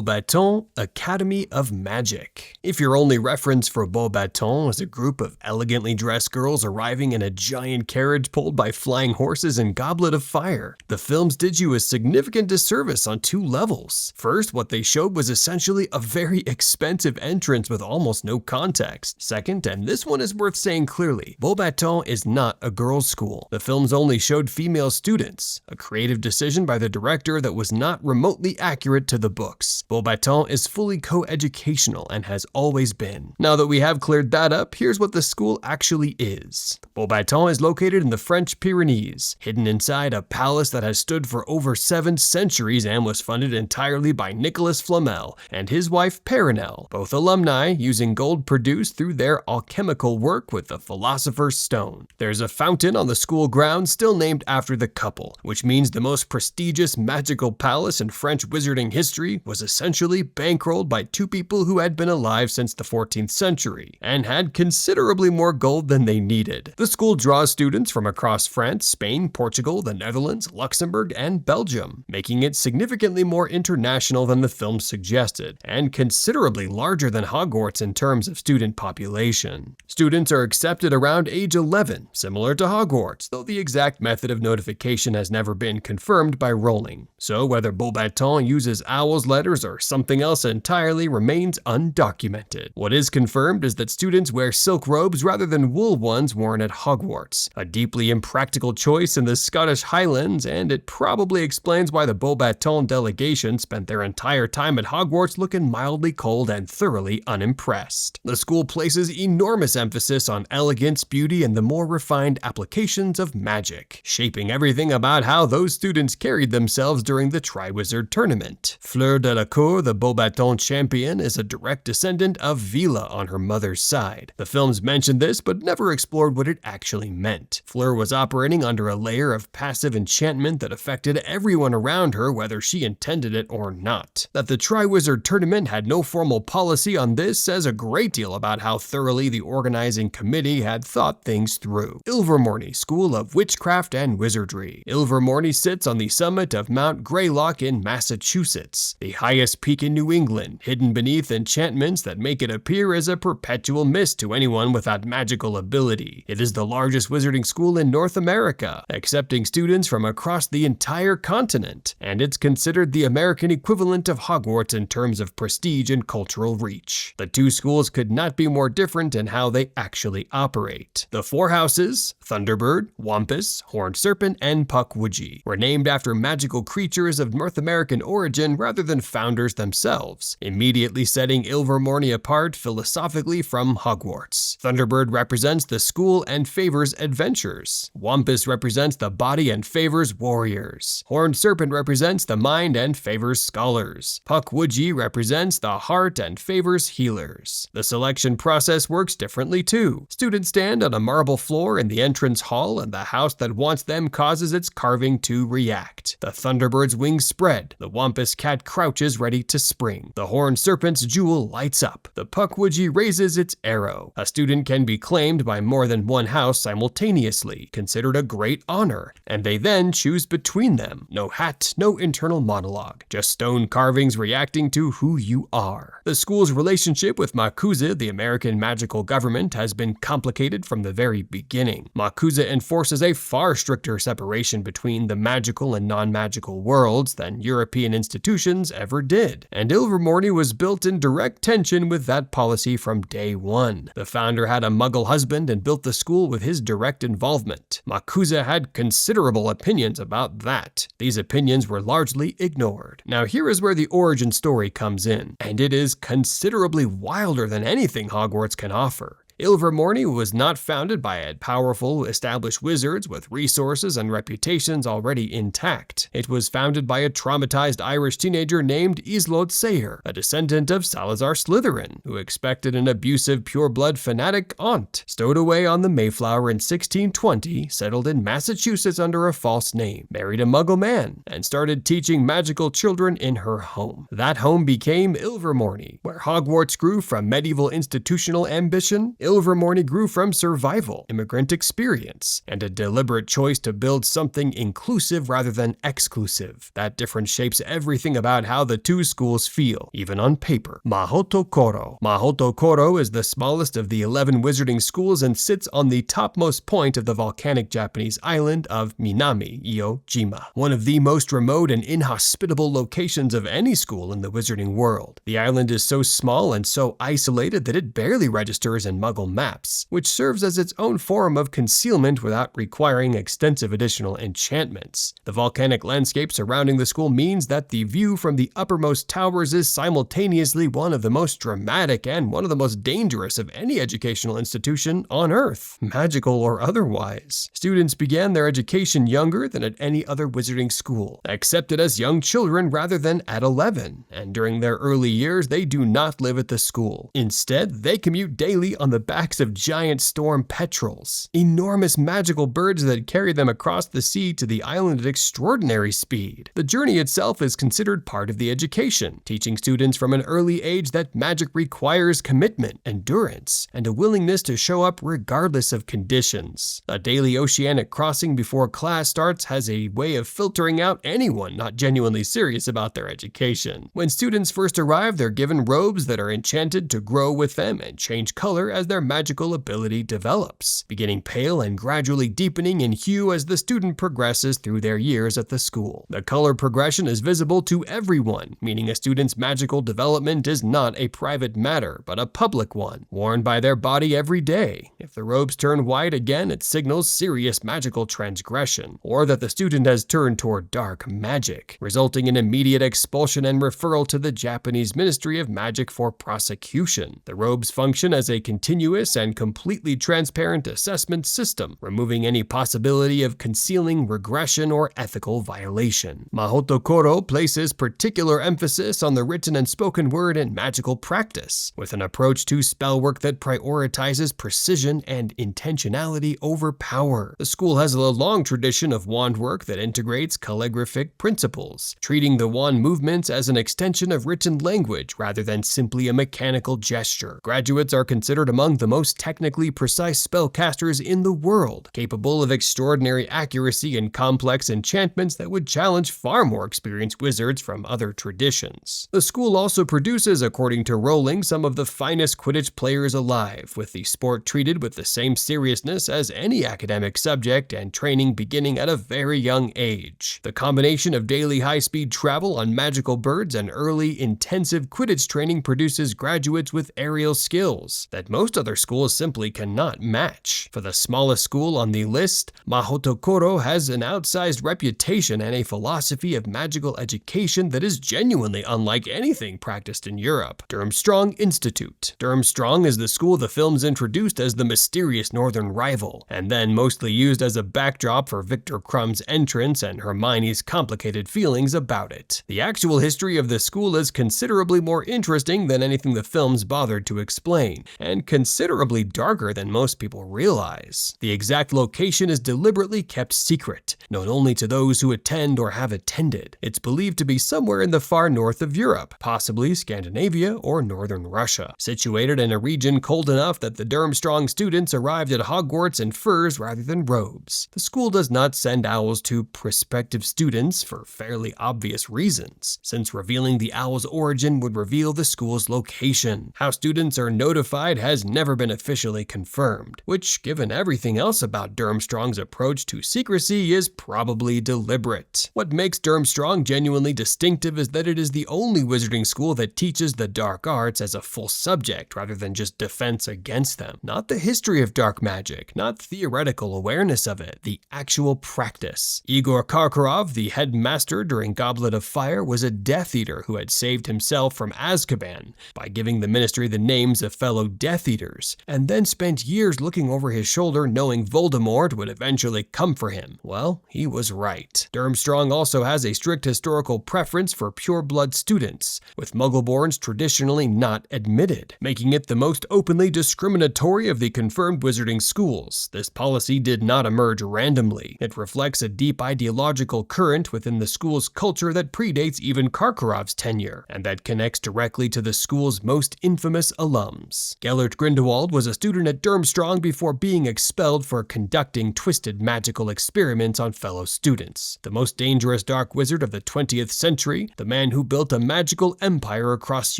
Beauxbatons Academy of Magic. If your only reference for Beauxbatons is a group of elegantly dressed girls arriving in a giant carriage pulled by flying horses and goblet of fire, the films did you a significant disservice on two levels. First, what they showed was essentially a very expensive entrance with almost no context. Second, and this one is worth saying clearly, Beauxbatons is not a girls' school. The films only showed female students, a creative decision by the director that was not remotely accurate to the books. Beauxbatons is fully co-educational and has always been. Now that we have cleared that up, here's what the school actually is. Beauxbatons is located in the French Pyrenees, hidden inside a palace that has stood for over 7 centuries and was funded entirely by Nicolas Flamel and his wife Perronel, both alumni using gold produced through their alchemical work with the Philosopher's Stone. There's a fountain on the school grounds still named after the couple, which means the most prestigious magical palace in French wizarding history was essentially bankrolled by two people who had been alive since the 14th century and had considerably more gold than they needed. The school draws students from across France, Spain, Portugal, the Netherlands, Luxembourg, and Belgium, making it significantly more international than the film suggested, and considerably larger than Hogwarts in terms of student population. Students are accepted around age 11, similar to Hogwarts, though the exact method of notification has never been confirmed by Rowling. So whether Beauxbatons uses owl's letters or something else entirely remains undocumented. What is confirmed is that students wear silk robes rather than wool ones worn at Hogwarts, a deeply impractical choice in the Scottish Highlands, and it probably explains why the Beauxbatons delegation spent their entire time at Hogwarts looking mildly cold and thoroughly unimpressed. The school places enormous emphasis on elegance, beauty, and the more refined applications of magic, shaping everything about how those students carried themselves during the Triwizard Tournament. Fleur Delacour, the Beauxbatons champion, is a direct descendant of Vila on her mother's side. The films mentioned this, but never explored what it actually meant. Fleur was operating under a layer of passive enchantment that affected everyone around her, whether she intended it or not. That the Triwizard Tournament had no formal policy on this says a great deal about how thoroughly the organizing committee had thought things through. Ilvermorny School of Witchcraft and Wizardry. Ilvermorny sits on the summit of Mount Greylock in Massachusetts, the highest peak in New England, hidden beneath enchantments that make it appear as a perpetual mist to anyone without magical ability. It is the largest wizarding school in North America, accepting students from across the entire continent, and it's considered the American equivalent of Hogwarts in terms of prestige and cultural reach. The two schools could not be more different in how they actually operate. The four houses, Thunderbird, Wampus, Horned Serpent, and Pukwudgie, were named after magical creatures of North American origin rather than founders themselves, immediately setting Ilvermorny apart philosophically from Hogwarts. Thunderbird represents the school and favors adventures. Wampus represents the body and favors warriors. Horned Serpent represents the mind and favors scholars. Pukwudgie represents the heart and favors healers. The selection process works differently too. Students stand on a marble floor in the entrance hall, and the house that wants them causes its carving to react. The Thunderbird's wings spread. The Wampus cat crouches ready to spring. The Horned Serpent's jewel lights up. The Pukwudgie raises its arrow. A student can be claimed by more than one house simultaneously, considered a great honor, and they then choose between them. No hat, no internal monologue, just stone carvings reacting to who you are. The school's relationship with Makuza, the American magical government, has been complicated from the very beginning. Makuza enforces a far stricter separation between the magical and non-magical worlds than European institutions ever did, and Ilvermorny was built in direct tension with that policy from day one. The founder had a Muggle husband and built the school with his direct involvement. Makuza had considerable opinions about that. These opinions were largely ignored. Now here is where the origin story comes in, and it is considerably wilder than anything Hogwarts can offer. Ilvermorny was not founded by powerful, established wizards with resources and reputations already intact. It was founded by a traumatized Irish teenager named Isolde Sayer, a descendant of Salazar Slytherin, who expected an abusive pure-blood fanatic aunt. Stowed away on the Mayflower in 1620, settled in Massachusetts under a false name, married a Muggle man, and started teaching magical children in her home. That home became Ilvermorny, where Hogwarts grew from medieval institutional ambition. Ilvermorny grew from survival, immigrant experience, and a deliberate choice to build something inclusive rather than exclusive. That difference shapes everything about how the two schools feel, even on paper. Mahoutokoro. Mahoutokoro is the smallest of the 11 wizarding schools and sits on the topmost point of the volcanic Japanese island of Minami-Iojima, one of the most remote and inhospitable locations of any school in the wizarding world. The island is so small and so isolated that it barely registers in Muggle maps, which serves as its own form of concealment without requiring extensive additional enchantments. The volcanic landscape surrounding the school means that the view from the uppermost towers is simultaneously one of the most dramatic and one of the most dangerous of any educational institution on Earth, magical or otherwise. Students began their education younger than at any other wizarding school, accepted as young children rather than at 11, and during their early years they do not live at the school. Instead, they commute daily on the backs of giant storm petrels, enormous magical birds that carry them across the sea to the island at extraordinary speed. The journey itself is considered part of the education, teaching students from an early age that magic requires commitment, endurance, and a willingness to show up regardless of conditions. A daily oceanic crossing before class starts has a way of filtering out anyone not genuinely serious about their education. When students first arrive, they're given robes that are enchanted to grow with them and change color as their magical ability develops, beginning pale and gradually deepening in hue as the student progresses through their years at the school. The color progression is visible to everyone, meaning a student's magical development is not a private matter, but a public one, worn by their body every day. If the robes turn white again, it signals serious magical transgression, or that the student has turned toward dark magic, resulting in immediate expulsion and referral to the Japanese Ministry of Magic for prosecution. The robes function as a continuous and completely transparent assessment system, removing any possibility of concealing regression or ethical violation. Mahoutokoro places particular emphasis on the written and spoken word in magical practice, with an approach to spellwork that prioritizes precision and intentionality over power. The school has a long tradition of wand work that integrates calligraphic principles, treating the wand movements as an extension of written language rather than simply a mechanical gesture. Graduates are considered among the most technically precise spellcasters in the world, capable of extraordinary accuracy and complex enchantments that would challenge far more experienced wizards from other traditions. The school also produces, according to Rowling, some of the finest Quidditch players alive, with the sport treated with the same seriousness as any academic subject and training beginning at a very young age. The combination of daily high-speed travel on magical birds and early, intensive Quidditch training produces graduates with aerial skills that most other schools simply cannot match. For the smallest school on the list, Mahoutokoro has an outsized reputation and a philosophy of magical education that is genuinely unlike anything practiced in Europe. Durmstrang Institute. Durmstrang is the school the films introduced as the mysterious northern rival, and then mostly used as a backdrop for Victor Krumm's entrance and Hermione's complicated feelings about it. The actual history of the school is considerably more interesting than anything the films bothered to explain, and considerably darker than most people realize. The exact location is deliberately kept secret, known only to those who attend or have attended. It's believed to be somewhere in the far north of Europe, possibly Scandinavia or northern Russia, situated in a region cold enough that the Durmstrang students arrived at Hogwarts in furs rather than robes. The school does not send owls to prospective students for fairly obvious reasons, since revealing the owl's origin would reveal the school's location. How students are notified has never been officially confirmed, which, given everything else about Durmstrang's approach to secrecy, is probably deliberate. What makes Durmstrang genuinely distinctive is that it is the only wizarding school that teaches the dark arts as a full subject rather than just defense against them. Not the history of dark magic, not theoretical awareness of it, the actual practice. Igor Karkaroff, the headmaster during Goblet of Fire, was a Death Eater who had saved himself from Azkaban by giving the Ministry the names of fellow Death Eaters, and then spent years looking over his shoulder knowing Voldemort would eventually come for him. Well, he was right. Durmstrang also has a strict historical preference for pure-blood students, with Muggleborns traditionally not admitted, making it the most openly discriminatory of the confirmed wizarding schools. This policy did not emerge randomly. It reflects a deep ideological current within the school's culture that predates even Karkaroff's tenure, and that connects directly to the school's most infamous alums. Gellert Grindelwald Grindelwald was a student at Durmstrang before being expelled for conducting twisted magical experiments on fellow students. The most dangerous dark wizard of the 20th century, the man who built a magical empire across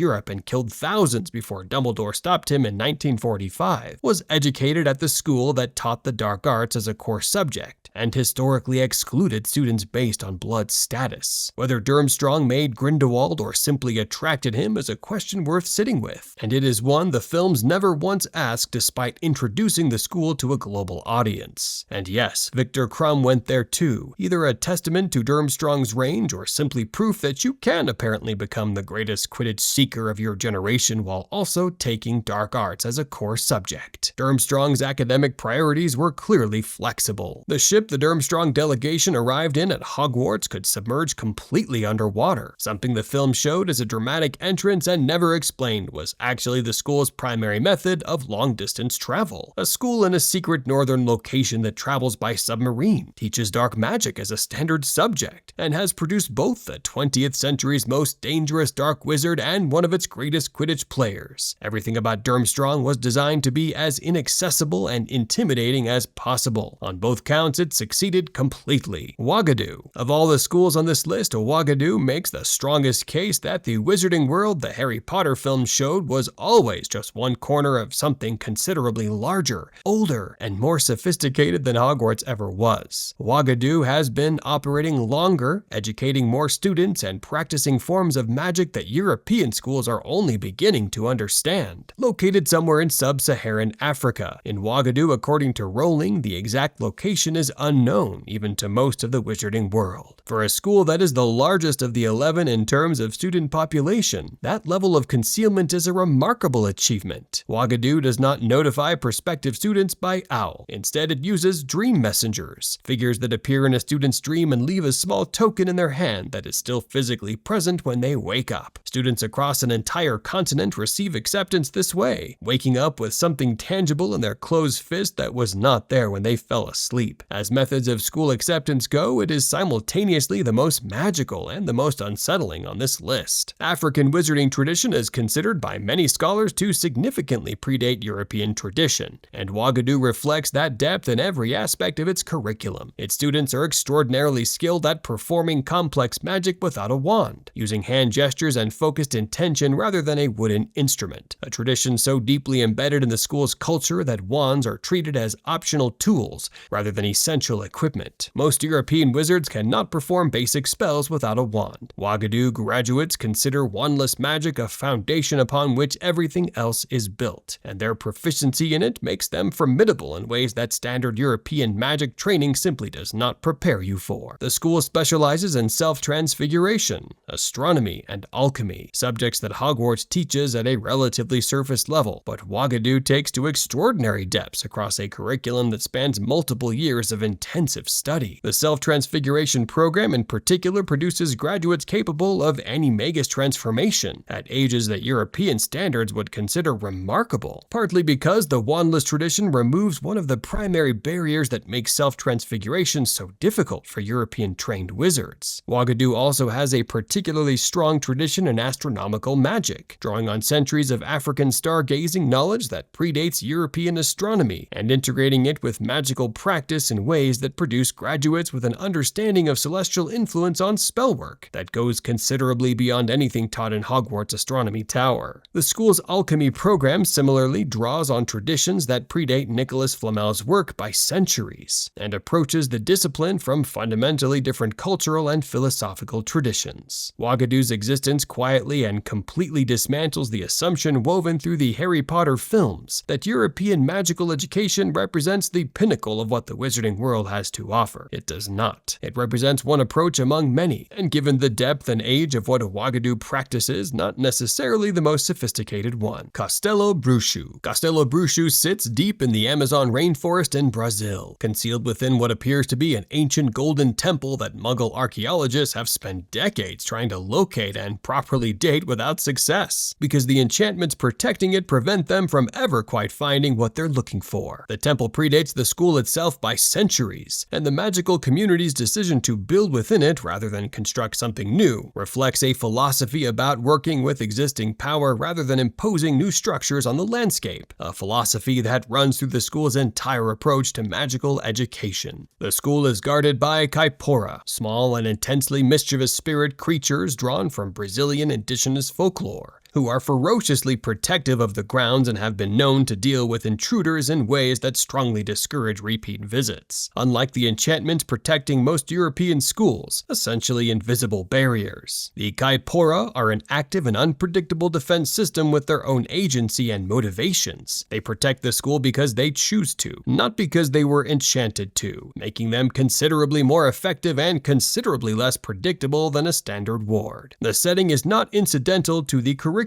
Europe and killed thousands before Dumbledore stopped him in 1945, was educated at the school that taught the dark arts as a core subject and historically excluded students based on blood status. Whether Durmstrang made Grindelwald or simply attracted him is a question worth sitting with, and it is one the films never once asked despite introducing the school to a global audience. And yes, Viktor Krum went there too, either a testament to Durmstrang's range or simply proof that you can apparently become the greatest Quidditch seeker of your generation while also taking dark arts as a core subject. Durmstrang's academic priorities were clearly flexible. The ship the Durmstrang delegation arrived in at Hogwarts could submerge completely underwater. Something the film showed as a dramatic entrance and never explained was actually the school's primary method of long-distance travel. A school in a secret northern location that travels by submarine, teaches dark magic as a standard subject, and has produced both the 20th century's most dangerous dark wizard and one of its greatest Quidditch players. Everything about Durmstrang was designed to be as inaccessible and intimidating as possible. On both counts, it succeeded completely. Uagadou. Of all the schools on this list, Uagadou makes the strongest case that the wizarding world the Harry Potter films showed was always just one corner of something considerably larger, older, and more sophisticated than Hogwarts ever was. Uagadou has been operating longer, educating more students, and practicing forms of magic that European schools are only beginning to understand. Located somewhere in sub-Saharan Africa, in Uagadou, according to Rowling, the exact location is unknown even to most of the wizarding world. For a school that is the largest of the 11 in terms of student population, that level of concealment is a remarkable achievement. Uagadou does not notify prospective students by OWL. Instead, it uses dream messengers, figures that appear in a student's dream and leave a small token in their hand that is still physically present when they wake up. Students across an entire continent receive acceptance this way, waking up with something tangible in their closed fist that was not there when they fell asleep. As methods of school acceptance go, it is simultaneously the most magical and the most unsettling on this list. African wizarding tradition is considered by many scholars to significantly predate European tradition, and Uagadou reflects that depth in every aspect of its curriculum. Its students are extraordinarily skilled at performing complex magic without a wand, using hand gestures and focused intention rather than a wooden instrument, a tradition so deeply embedded in the school's culture that wands are treated as optional tools rather than essential equipment. Most European wizards cannot perform basic spells without a wand. Uagadou graduates consider wandless magic a foundation upon which everything else is built, and their proficiency in it makes them formidable in ways that standard European magic training simply does not prepare you for. The school specializes in self-transfiguration, astronomy, and alchemy, subjects that Hogwarts teaches at a relatively surface level, but Uagadou takes to extraordinary depths across a curriculum that spans multiple years of intensive study. The self-transfiguration program in particular produces graduates capable of animagus transformation at ages that European standards would consider remarkable, partly because the wandless tradition removes one of the primary barriers that makes self-transfiguration so difficult for European-trained wizards. Uagadou also has a particularly strong tradition in astronomical magic, drawing on centuries of African stargazing knowledge that predates European astronomy, and integrating it with magical practice in ways that produce graduates with an understanding of celestial influence on spellwork that goes considerably beyond anything taught in Hogwarts Astronomy Tower. The school's alchemy program similarly draws on traditions that predate Nicholas Flamel's work by centuries, and approaches the discipline from fundamentally different cultural and philosophical traditions. Uagadou's existence quietly and completely dismantles the assumption woven through the Harry Potter films that European magical education represents the pinnacle of what the wizarding world has to offer. It does not. It represents one approach among many, and given the depth and age of what Uagadou practices, not necessarily the most sophisticated one. Castelobruxo. Castelobruxo sits deep in the Amazon rainforest in Brazil, concealed within what appears to be an ancient golden temple that Muggle archaeologists have spent decades trying to locate and properly date without success, because the enchantments protecting it prevent them from ever quite finding what they're looking for. The temple predates the school itself by centuries, and the magical community's decision to build within it rather than construct something new reflects a philosophy about working with existing power rather than imposing new structures on the landscape, a philosophy that runs through the school's entire approach to magical education. The school is guarded by Caipora, small and intensely mischievous spirit creatures drawn from Brazilian indigenous folklore, who are ferociously protective of the grounds and have been known to deal with intruders in ways that strongly discourage repeat visits. Unlike the enchantments protecting most European schools, essentially invisible barriers, the Caipora are an active and unpredictable defense system with their own agency and motivations. They protect the school because they choose to, not because they were enchanted to, making them considerably more effective and considerably less predictable than a standard ward. The setting is not incidental to the curriculum.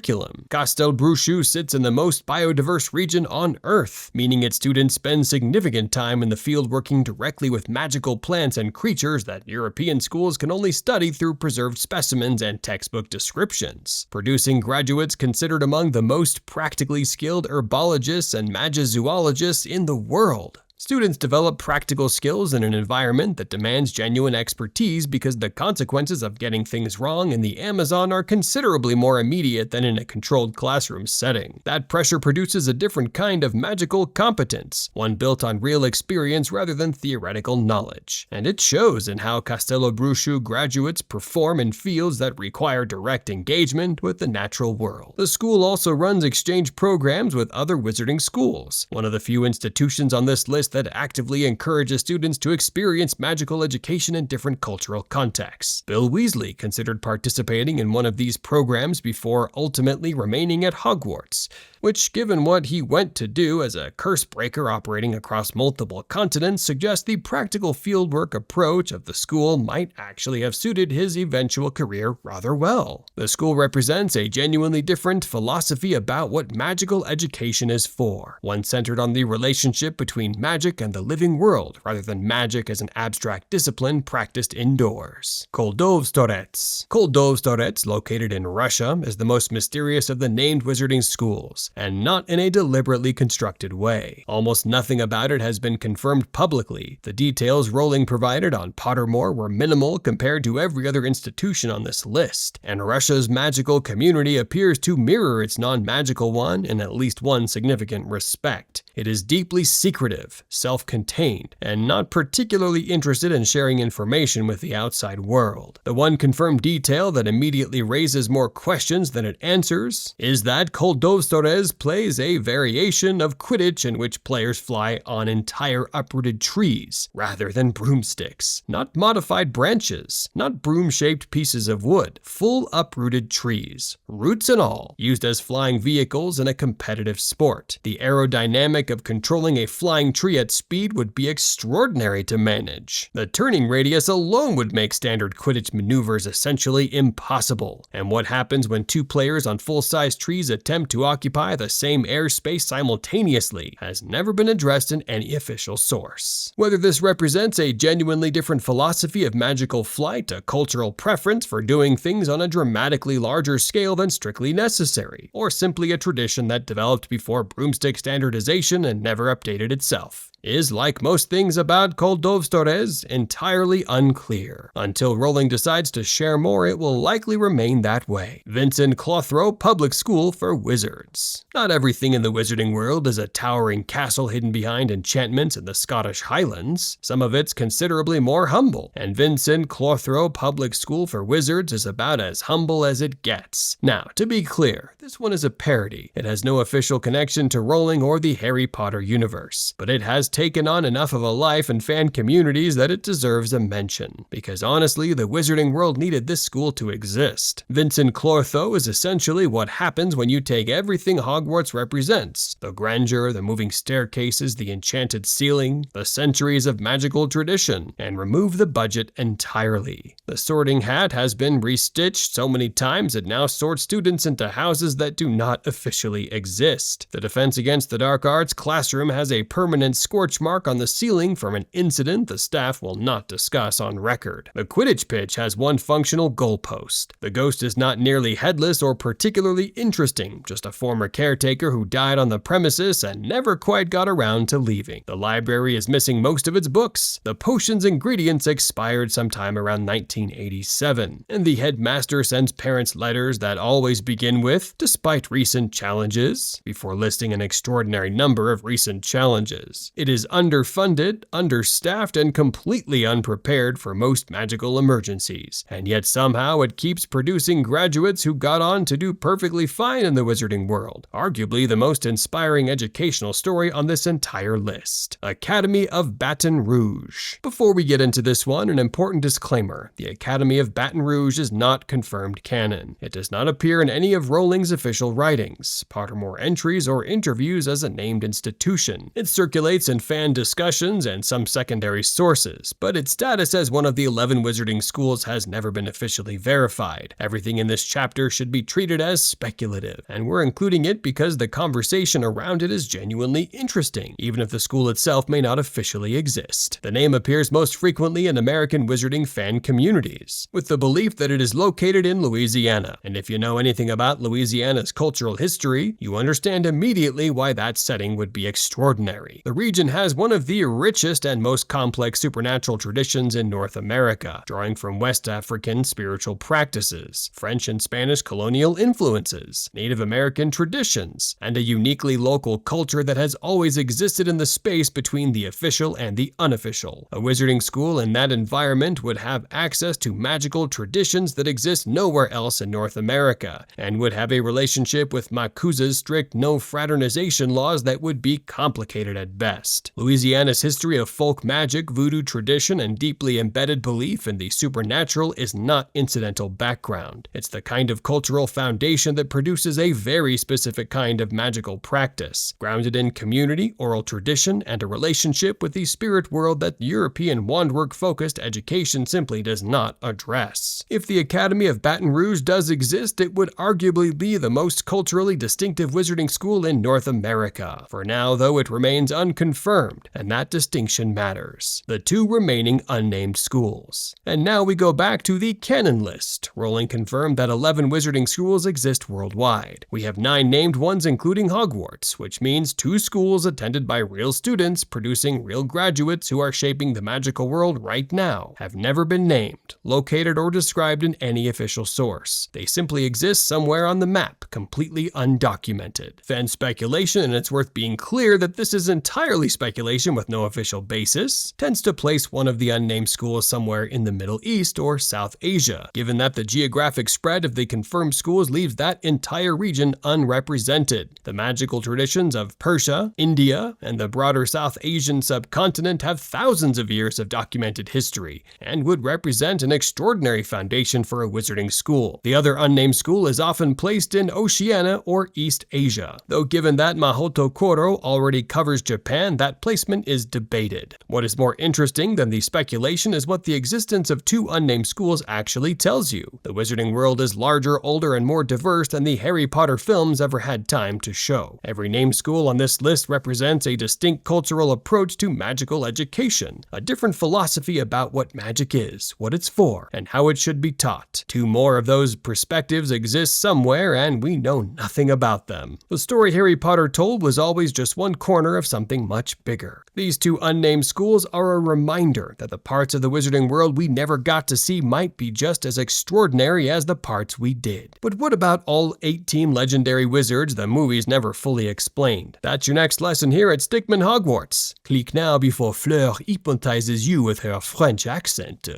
Castelobruxo sits in the most biodiverse region on Earth, meaning its students spend significant time in the field working directly with magical plants and creatures that European schools can only study through preserved specimens and textbook descriptions, producing graduates considered among the most practically skilled herbologists and magizoologists in the world. Students develop practical skills in an environment that demands genuine expertise because the consequences of getting things wrong in the Amazon are considerably more immediate than in a controlled classroom setting. That pressure produces a different kind of magical competence, one built on real experience rather than theoretical knowledge. And it shows in how Castelobruxo graduates perform in fields that require direct engagement with the natural world. The school also runs exchange programs with other wizarding schools, one of the few institutions on this list that actively encourages students to experience magical education in different cultural contexts. Bill Weasley considered participating in one of these programs before ultimately remaining at Hogwarts, which, given what he went to do as a curse breaker operating across multiple continents, suggests the practical fieldwork approach of the school might actually have suited his eventual career rather well. The school represents a genuinely different philosophy about what magical education is for, one centered on the relationship between magic and the living world, rather than magic as an abstract discipline practiced indoors. Koldovstoretz, located in Russia, is the most mysterious of the named wizarding schools, and not in a deliberately constructed way. Almost nothing about it has been confirmed publicly. The details Rowling provided on Pottermore were minimal compared to every other institution on this list, and Russia's magical community appears to mirror its non-magical one in at least one significant respect. It is deeply secretive, self-contained, and not particularly interested in sharing information with the outside world. The one confirmed detail that immediately raises more questions than it answers is that Koldovstoretz plays a variation of Quidditch in which players fly on entire uprooted trees rather than broomsticks, not modified branches, not broom-shaped pieces of wood, full uprooted trees, roots and all, used as flying vehicles in a competitive sport. The aerodynamic of controlling a flying tree at speed would be extraordinary to manage. The turning radius alone would make standard Quidditch maneuvers essentially impossible. And what happens when two players on full-size trees attempt to occupy the same airspace simultaneously has never been addressed in any official source. Whether this represents a genuinely different philosophy of magical flight, a cultural preference for doing things on a dramatically larger scale than strictly necessary, or simply a tradition that developed before broomstick standardization and never updated itself, is, like most things about Koldovstoretz, entirely unclear. Until Rowling decides to share more, it will likely remain that way. Vincent Clortho Public School for Wizards. Not everything in the wizarding world is a towering castle hidden behind enchantments in the Scottish Highlands. Some of it's considerably more humble, and Vincent Clortho Public School for Wizards is about as humble as it gets. Now, to be clear, this one is a parody. It has no official connection to Rowling or the Harry Potter universe, but it has taken on enough of a life and fan communities that it deserves a mention, because honestly, the wizarding world needed this school to exist. Vincent Clortho is essentially what happens when you take everything Hogwarts represents: the grandeur, the moving staircases, the enchanted ceiling, the centuries of magical tradition, and remove the budget entirely. The Sorting Hat has been restitched so many times it now sorts students into houses that do not officially exist. The Defense Against the Dark Arts classroom has a permanent squirrel scorch mark on the ceiling from an incident the staff will not discuss on record. The Quidditch pitch has one functional goalpost. The ghost is not nearly headless or particularly interesting, just a former caretaker who died on the premises and never quite got around to leaving. The library is missing most of its books. The potion's ingredients expired sometime around 1987, and the headmaster sends parents letters that always begin with, "despite recent challenges," before listing an extraordinary number of recent challenges. It is underfunded, understaffed, and completely unprepared for most magical emergencies, and yet somehow it keeps producing graduates who got on to do perfectly fine in the wizarding world, arguably the most inspiring educational story on this entire list. Academy of Baton Rouge. Before we get into this one, an important disclaimer. The Academy of Baton Rouge is not confirmed canon. It does not appear in any of Rowling's official writings, Pottermore entries, or interviews as a named institution. It circulates in fan discussions and some secondary sources, but its status as one of the 11 wizarding schools has never been officially verified. Everything in this chapter should be treated as speculative, and we're including it because the conversation around it is genuinely interesting, even if the school itself may not officially exist. The name appears most frequently in American wizarding fan communities, with the belief that it is located in Louisiana, and if you know anything about Louisiana's cultural history, you understand immediately why that setting would be extraordinary. The region has one of the richest and most complex supernatural traditions in North America, drawing from West African spiritual practices, French and Spanish colonial influences, Native American traditions, and a uniquely local culture that has always existed in the space between the official and the unofficial. A wizarding school in that environment would have access to magical traditions that exist nowhere else in North America, and would have a relationship with Makusa's strict no-fraternization laws that would be complicated at best. Louisiana's history of folk magic, voodoo tradition, and deeply embedded belief in the supernatural is not incidental background. It's the kind of cultural foundation that produces a very specific kind of magical practice, grounded in community, oral tradition, and a relationship with the spirit world that European wandwork-focused education simply does not address. If the Academy of Baton Rouge does exist, it would arguably be the most culturally distinctive wizarding school in North America. For now, though, it remains unconfirmed, and that distinction matters. The two remaining unnamed schools. And now we go back to the canon list. Rowling confirmed that 11 wizarding schools exist worldwide. We have 9 named ones, including Hogwarts, which means 2 schools attended by real students producing real graduates who are shaping the magical world right now, have never been named, located, or described in any official source. They simply exist somewhere on the map, completely undocumented. Fan speculation, and it's worth being clear that this is entirely speculation with no official basis, tends to place one of the unnamed schools somewhere in the Middle East or South Asia, given that the geographic spread of the confirmed schools leaves that entire region unrepresented. The magical traditions of Persia, India, and the broader South Asian subcontinent have thousands of years of documented history, and would represent an extraordinary foundation for a wizarding school. The other unnamed school is often placed in Oceania or East Asia, though given that Mahoutokoro already covers Japan, that placement is debated. What is more interesting than the speculation is what the existence of 2 unnamed schools actually tells you. The wizarding world is larger, older, and more diverse than the Harry Potter films ever had time to show. Every named school on this list represents a distinct cultural approach to magical education, a different philosophy about what magic is, what it's for, and how it should be taught. 2 more of those perspectives exist somewhere, and we know nothing about them. The story Harry Potter told was always just one corner of something much bigger. These 2 unnamed schools are a reminder that the parts of the wizarding world we never got to see might be just as extraordinary as the parts we did. But what about all 18 legendary wizards the movies never fully explained? That's your next lesson here at Stickman Hogwarts. Click now before Fleur hypnotizes you with her French accent.